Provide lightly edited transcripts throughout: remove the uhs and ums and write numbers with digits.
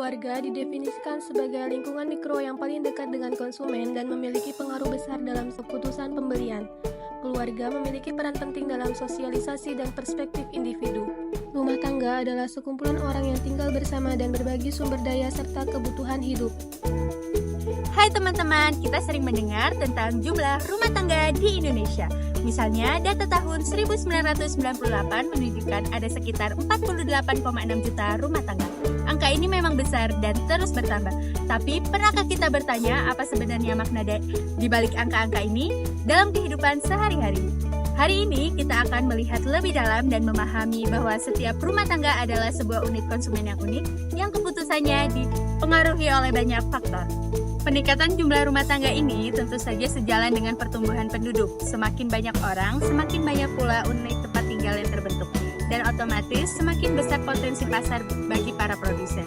Keluarga didefinisikan sebagai lingkungan mikro yang paling dekat dengan konsumen dan memiliki pengaruh besar dalam keputusan pembelian. Keluarga memiliki peran penting dalam sosialisasi dan perspektif individu. Rumah tangga adalah sekumpulan orang yang tinggal bersama dan berbagi sumber daya serta kebutuhan hidup. Hai teman-teman, kita sering mendengar tentang jumlah rumah tangga di Indonesia. Misalnya, data tahun 1998 menunjukkan ada sekitar 48,6 juta rumah tangga. Angka ini memang besar dan terus bertambah. Tapi, pernahkah kita bertanya apa sebenarnya makna di balik angka-angka ini dalam kehidupan sehari-hari? Hari ini kita akan melihat lebih dalam dan memahami bahwa setiap rumah tangga adalah sebuah unit konsumen yang unik yang keputusannya dipengaruhi oleh banyak faktor. Peningkatan jumlah rumah tangga ini tentu saja sejalan dengan pertumbuhan penduduk. Semakin banyak orang, semakin banyak pula unit tempat tinggal yang terbentuk. Dan otomatis semakin besar potensi pasar bagi para produsen.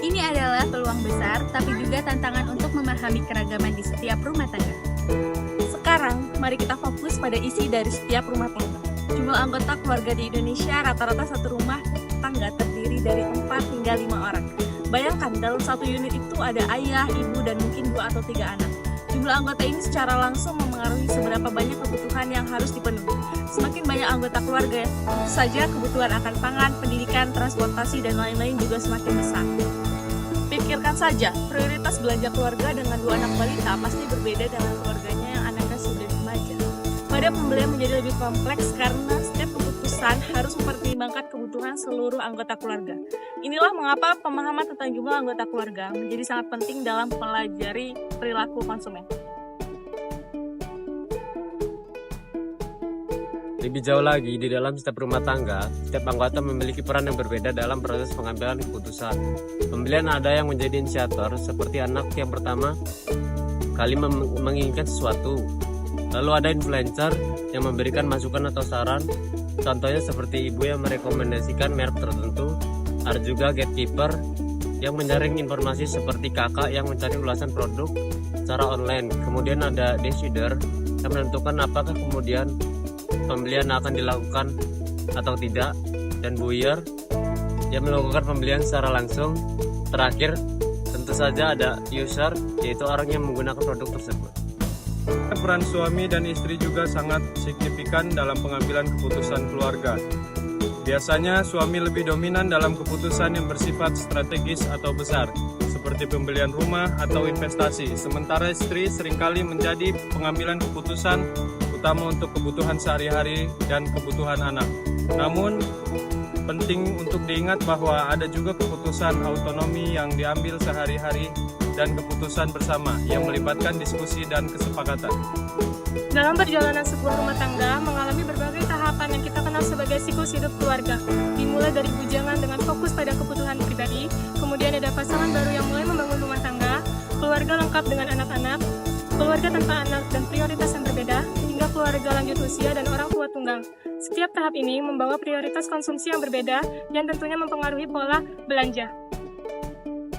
Ini adalah peluang besar, tapi juga tantangan untuk memahami keragaman di setiap rumah tangga. Sekarang, mari kita fokus pada isi dari setiap rumah tangga. Jumlah anggota keluarga di Indonesia rata-rata satu rumah tangga terdiri dari 4 hingga 5 orang. Bayangkan, dalam satu unit itu ada ayah, ibu, dan mungkin 2 atau 3 anak. Jumlah anggota ini secara langsung memengaruhi seberapa banyak kebutuhan yang harus dipenuhi. Semakin banyak anggota keluarga, tentu saja kebutuhan akan pangan, pendidikan, transportasi, dan lain-lain juga semakin besar. Pikirkan saja, prioritas belanja keluarga dengan 2 anak balita pasti berbeda dengan keluarganya yang anaknya sudah remaja. Pada pembelian menjadi lebih kompleks karena setiap keputusan harus mempertimbangkan kebutuhan seluruh anggota keluarga. Inilah mengapa pemahaman tentang jumlah anggota keluarga menjadi sangat penting dalam mempelajari perilaku konsumen. Lebih jauh lagi, di dalam setiap rumah tangga, setiap anggota memiliki peran yang berbeda dalam proses pengambilan keputusan. Pembelian ada yang menjadi inisiator, seperti anak yang pertama kali menginginkan sesuatu. Lalu ada influencer yang memberikan masukan atau saran, contohnya seperti ibu yang merekomendasikan merek tertentu. Ada juga gatekeeper yang menyaring informasi seperti kakak yang mencari ulasan produk secara online. Kemudian ada decider yang menentukan apakah kemudian pembelian akan dilakukan atau tidak, dan buyer yang melakukan pembelian secara langsung. Terakhir, tentu saja ada user, yaitu orang yang menggunakan produk tersebut. Peran suami dan istri juga sangat signifikan dalam pengambilan keputusan keluarga. Biasanya suami lebih dominan dalam keputusan yang bersifat strategis atau besar, seperti pembelian rumah atau investasi, sementara istri seringkali menjadi pengambilan keputusan utama untuk kebutuhan sehari-hari dan kebutuhan anak. Namun, penting untuk diingat bahwa ada juga keputusan autonomi yang diambil sehari-hari dan keputusan bersama yang melibatkan diskusi dan kesepakatan. Dalam perjalanan sebuah rumah tangga mengalami berbagai tahapan yang kita kenal sebagai siklus hidup keluarga. Dimulai dari bujangan dengan fokus pada kebutuhan pribadi, kemudian ada pasangan baru yang mulai membangun rumah tangga, keluarga lengkap dengan anak-anak, keluarga tanpa anak dan prioritas yang berbeda, hingga keluarga lanjut usia dan orang tua tunggal. Setiap tahap ini membawa prioritas konsumsi yang berbeda dan tentunya mempengaruhi pola belanja.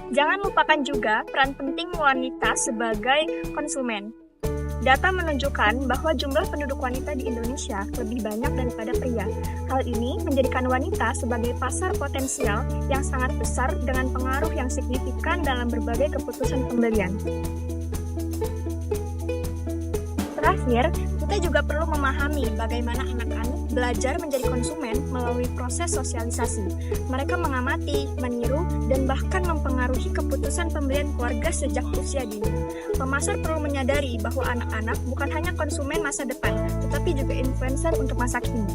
Jangan lupakan juga peran penting wanita sebagai konsumen. Data menunjukkan bahwa jumlah penduduk wanita di Indonesia lebih banyak daripada pria. Hal ini menjadikan wanita sebagai pasar potensial yang sangat besar dengan pengaruh yang signifikan dalam berbagai keputusan pembelian. Terakhir, kita juga perlu memahami bagaimana anak-anak belajar menjadi konsumen melalui proses sosialisasi. Mereka mengamati, meniru, dan bahkan mempengaruhi keputusan pembelian keluarga sejak usia dini. Pemasar perlu menyadari bahwa anak-anak bukan hanya konsumen masa depan, tetapi juga influencer untuk masa kini.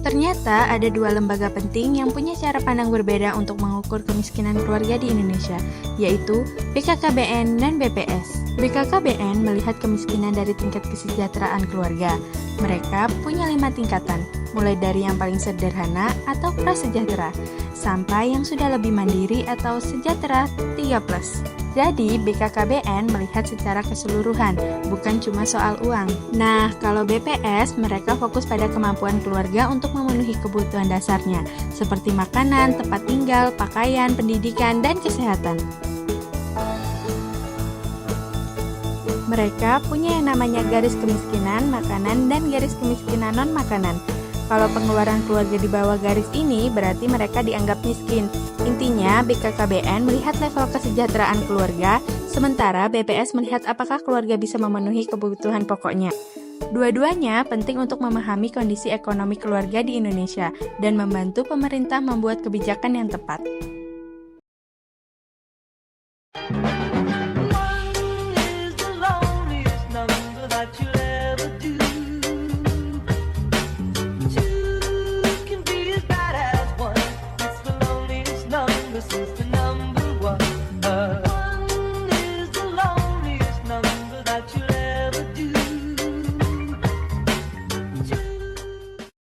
Ternyata ada 2 lembaga penting yang punya cara pandang berbeda untuk mengukur kemiskinan keluarga di Indonesia, yaitu BKKBN dan BPS. BKKBN melihat kemiskinan dari tingkat kesejahteraan keluarga. Mereka punya 5 tingkatan, mulai dari yang paling sederhana atau prasejahtera, sampai yang sudah lebih mandiri atau sejahtera 3+. Jadi, BKKBN melihat secara keseluruhan, bukan cuma soal uang. Nah, kalau BPS, mereka fokus pada kemampuan keluarga untuk memenuhi kebutuhan dasarnya, seperti makanan, tempat tinggal, pakaian, pendidikan, dan kesehatan. Mereka punya yang namanya garis kemiskinan makanan dan garis kemiskinan non-makanan. Kalau pengeluaran keluarga di bawah garis ini berarti mereka dianggap miskin. Intinya, BKKBN melihat level kesejahteraan keluarga, sementara BPS melihat apakah keluarga bisa memenuhi kebutuhan pokoknya. Dua-duanya penting untuk memahami kondisi ekonomi keluarga di Indonesia dan membantu pemerintah membuat kebijakan yang tepat. Since the